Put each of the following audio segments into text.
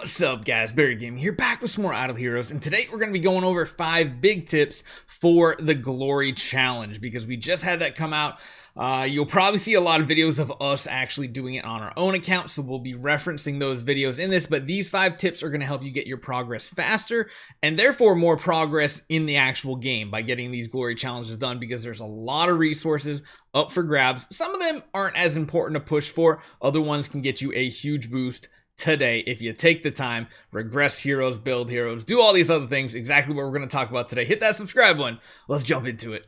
What's up, guys? Barry Gaming here, back with some more Idle Heroes, and today we're going to be going over 5 big tips for the Glory Challenge, because we just had that come out. You'll probably see a lot of videos of us actually doing it on our own account, so we'll be referencing those videos in this, but these 5 tips are going to help you get your progress faster, and therefore more progress in the actual game by getting these Glory Challenges done, because there's a lot of resources up for grabs. Some of them aren't as important to push for, other ones can get you a huge boost today if you take the time, regress heroes, build heroes, do all these other things, exactly what we're going to talk about today. Hit that subscribe button. Let's jump into it.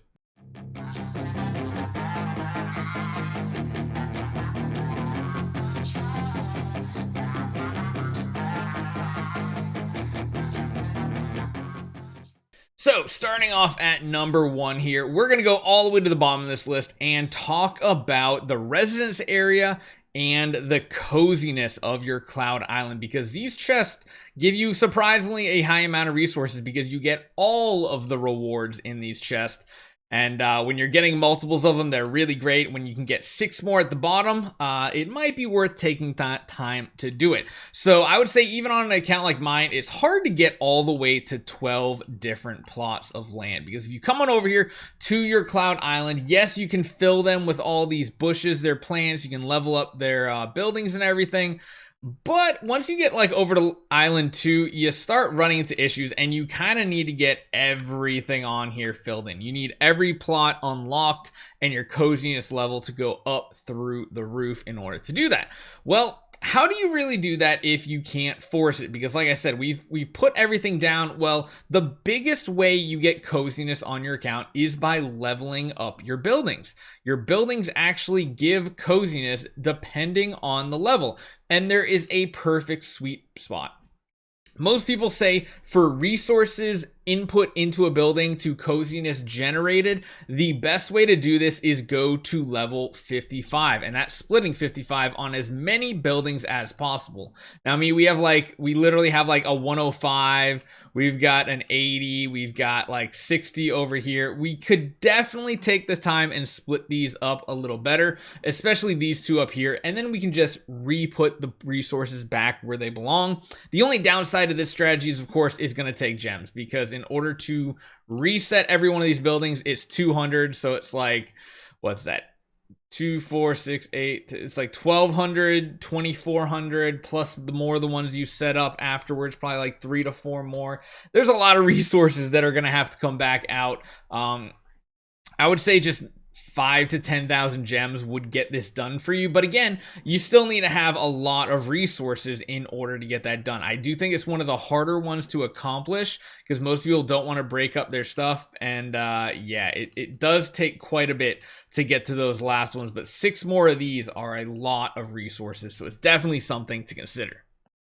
So, starting off at number 1 here, we're going to go all the way to the bottom of this list and talk about the residence area and the coziness of your Cloud Island, because these chests give you surprisingly a high amount of resources because you get all of the rewards in these chests. And when you're getting multiples of them, they're really great. When you can get 6 more at the bottom, it might be worth taking that time to do it. So I would say even on an account like mine, it's hard to get all the way to 12 different plots of land. Because if you come on over here to your Cloud Island, yes, you can fill them with all these bushes, their plants, you can level up their buildings and everything. But once you get like over to Island 2, you start running into issues and you kind of need to get everything on here filled in. You need every plot unlocked and your coziness level to go up through the roof in order to do that. Well, how do you really do that if you can't force it? Because like I said, we've put everything down. Well, the biggest way you get coziness on your account is by leveling up your buildings. Your buildings actually give coziness depending on the level. And there is a perfect sweet spot. Most people say for resources input into a building to coziness generated, the best way to do this is go to level 55, and that's splitting 55 on as many buildings as possible. Now, I mean, we literally have like a 105, we've got an 80, we've got like 60 over here. We could definitely take the time and split these up a little better, especially these 2 up here, and then we can just re-put the resources back where they belong. The only downside of this strategy is, of course, is going to take gems, because in order to reset every one of these buildings, it's 200. So it's like, what's that? 2, 4, 6, 8. It's like 1,200, 2,400 plus the ones you set up afterwards, probably like 3 to 4 more. There's a lot of resources that are going to have to come back out. I would say just 5 to 10,000 gems would get this done for you. But again, you still need to have a lot of resources in order to get that done. I do think it's one of the harder ones to accomplish because most people don't want to break up their stuff. And yeah, it does take quite a bit to get to those last ones. But 6 more of these are a lot of resources. So it's definitely something to consider.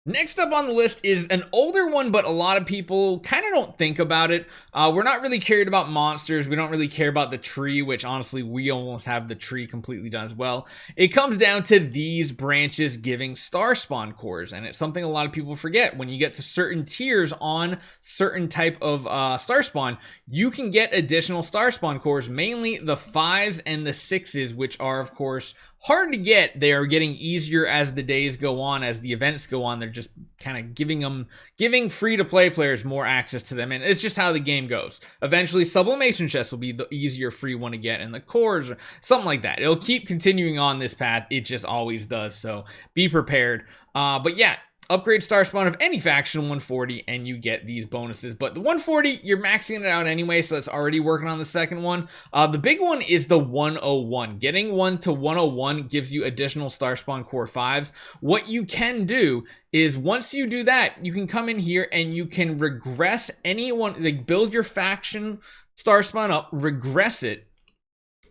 Next up on the list is an older one, but a lot of people kind of don't think about it. We're not really cared about monsters. We don't really care about the tree, which honestly, we almost have the tree completely done as well. It comes down to these branches giving star spawn cores, and it's something a lot of people forget. When you get to certain tiers on certain type of star spawn, you can get additional star spawn cores, mainly the 5s and the 6s, which are, of course, hard to get. They are getting easier as the days go on, as the events go on. They're just kind of giving free-to-play players more access to them, and it's just how the game goes. Eventually, sublimation chests will be the easier free one to get, and the cores or something like that. It'll keep continuing on this path. It just always does, so be prepared. But yeah, upgrade star spawn of any faction 140 and you get these bonuses. But the 140, you're maxing it out anyway, so it's already working on the second one. The big one is the 101. Getting 1 to 101 gives you additional star spawn core 5s. What you can do is once you do that, you can come in here and you can regress anyone, like build your faction star spawn up, regress it,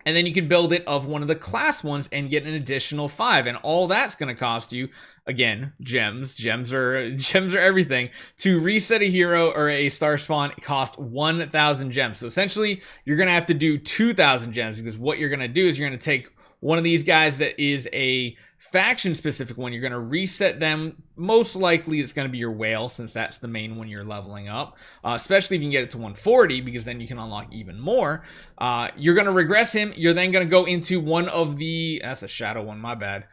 and then you can build it of one of the class ones and get an additional 5. And all that's going to cost you, again, gems. Gems are everything. To reset a hero or a star spawn, it costs 1,000 gems. So essentially, you're going to have to do 2,000 gems, because what you're going to do is you're going to take one of these guys that is a faction specific one. You're going to reset them. Most likely it's going to be your whale, since that's the main one you're leveling up, especially if you can get it to 140, because then you can unlock even more. You're going to regress him. You're then going to go into one of the, that's a shadow one, my bad.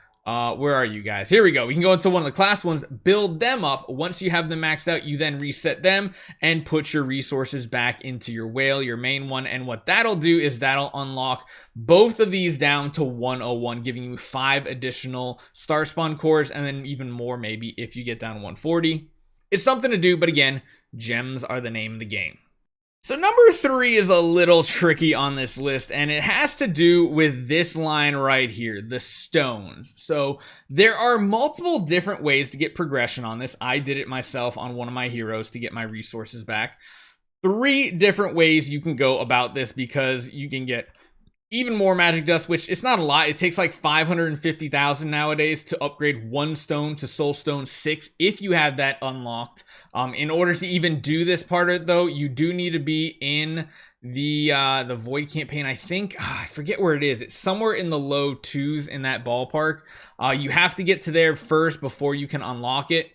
Where are you guys? Here we go. We can go into one of the class ones, build them up. Once you have them maxed out, you then reset them and put your resources back into your whale, your main one. And what that'll do is that'll unlock both of these down to 101, giving you 5 additional star spawn cores, and then even more maybe if you get down to 140. It's something to do, but again, gems are the name of the game. So number 3 is a little tricky on this list, and it has to do with this line right here, the stones. So there are multiple different ways to get progression on this. I did it myself on one of my heroes to get my resources back. 3 different ways you can go about this, because you can get even more magic dust, which it's not a lot. It takes like 550,000 nowadays to upgrade 1 stone to soul stone 6 if you have that unlocked. In order to even do this part of it though, you do need to be in the void campaign. I think I forget where it is. It's somewhere in the low 2s in that ballpark. You have to get to there first before you can unlock it.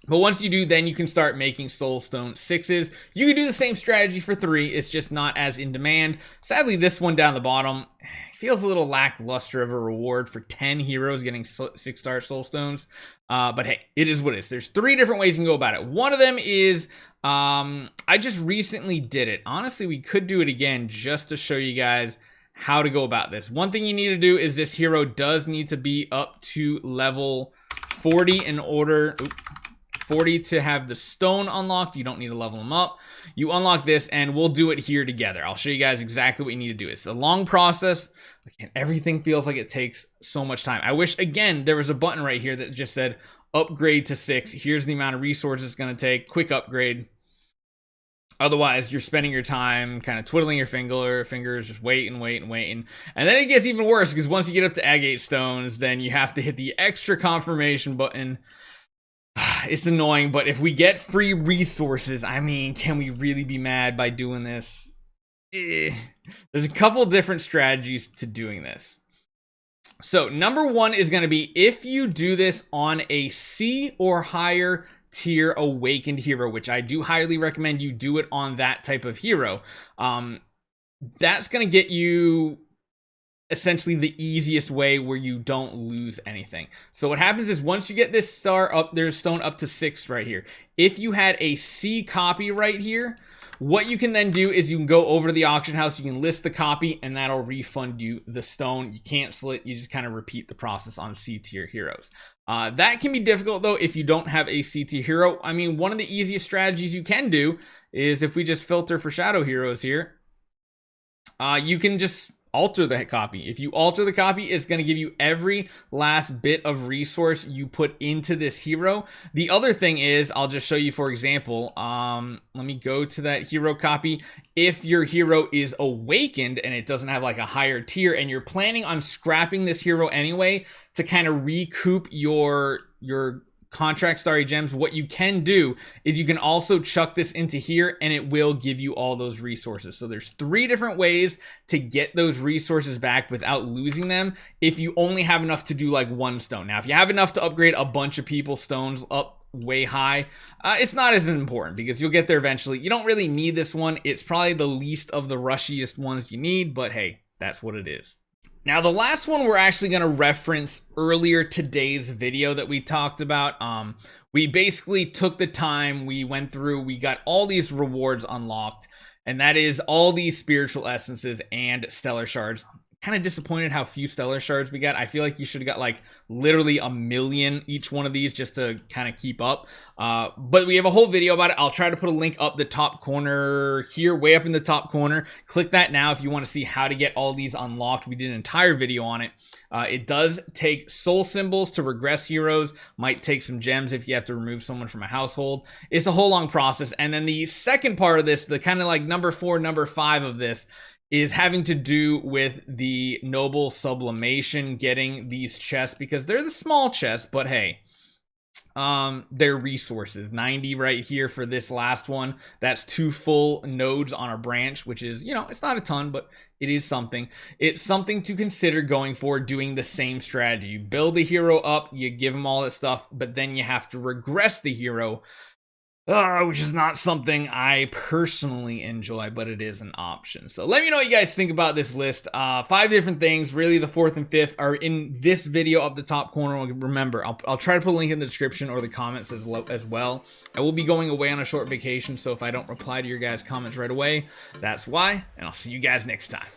But once you do, then you can start making soul stone 6s. You can do the same strategy for 3. It's just not as in demand. Sadly, this one down the bottom feels a little lackluster of a reward for 10 heroes getting 6-star soul stones. But hey, it is what it is. There's 3 different ways you can go about it. One of them is, I just recently did it. Honestly, we could do it again just to show you guys how to go about this. One thing you need to do is this hero does need to be up to level 40 in order... 40 to have the stone unlocked. You don't need to level them up. You unlock this, and we'll do it here together. I'll show you guys exactly what you need to do. It's a long process, and everything feels like it takes so much time. I wish, again, there was a button right here that just said upgrade to 6. Here's the amount of resources it's going to take. Quick upgrade. Otherwise, you're spending your time kind of twiddling your fingers, just waiting. And then it gets even worse, because once you get up to agate stones, then you have to hit the extra confirmation button. It's annoying, but if we get free resources, I mean, can we really be mad by doing this? There's a couple different strategies to doing this. So number 1 is going to be if you do this on a C or higher tier awakened hero, which I do highly recommend you do it on that type of hero. That's going to get you essentially the easiest way where you don't lose anything. So what happens is once you get this star up, there's stone up to 6 right here. If you had a C copy right here, what you can then do is you can go over to the auction house, you can list the copy, and that'll refund you the stone. You cancel it, you just kind of repeat the process on C tier heroes. That can be difficult though if you don't have a C tier hero. I mean, one of the easiest strategies you can do is if we just filter for shadow heroes here, you can just alter the copy. If you alter the copy, it's going to give you every last bit of resource you put into this hero. The other thing is, I'll just show you for example, let me go to that hero copy. If your hero is awakened and it doesn't have like a higher tier, and you're planning on scrapping this hero anyway to kind of recoup your contract starry gems, what you can do is you can also chuck this into here and it will give you all those resources. So there's 3 different ways to get those resources back without losing them if you only have enough to do like 1 stone. Now if you have enough to upgrade a bunch of people's stones up way high, it's not as important because you'll get there eventually. You don't really need this one. It's probably the least of the rushiest ones you need, but hey, that's what it is. Now, the last one we're actually going to reference earlier today's video that we talked about. We basically took the time, we went through, we got all these rewards unlocked, and that is all these spiritual essences and stellar shards. Kind of disappointed how few stellar shards we got. I feel like you should have got like literally 1 million each one of these just to kind of keep up. But we have a whole video about it. I'll try to put a link up the top corner here, way up in the top corner. Click that now if you want to see how to get all these unlocked. We did an entire video on it. It does take soul symbols to regress heroes. Might take some gems if you have to remove someone from a household. It's a whole long process. And then the second part of this, the kind of like number 4, number 5 of this, is having to do with the noble sublimation, getting these chests, because they're the small chests, but hey, they're resources. 90 right here for this last one. That's 2 full nodes on a branch, which is, you know, it's not a ton, but it is something. It's something to consider going forward, doing the same strategy. You build the hero up, you give him all this stuff, but then you have to regress the hero which is not something I personally enjoy, but it is an option. So let me know what you guys think about this list. 5 different things. Really, the 4th and 5th are in this video up the top corner. Remember, I'll try to put a link in the description or the comments as well. I will be going away on a short vacation, so if I don't reply to your guys' comments right away, that's why. And I'll see you guys next time.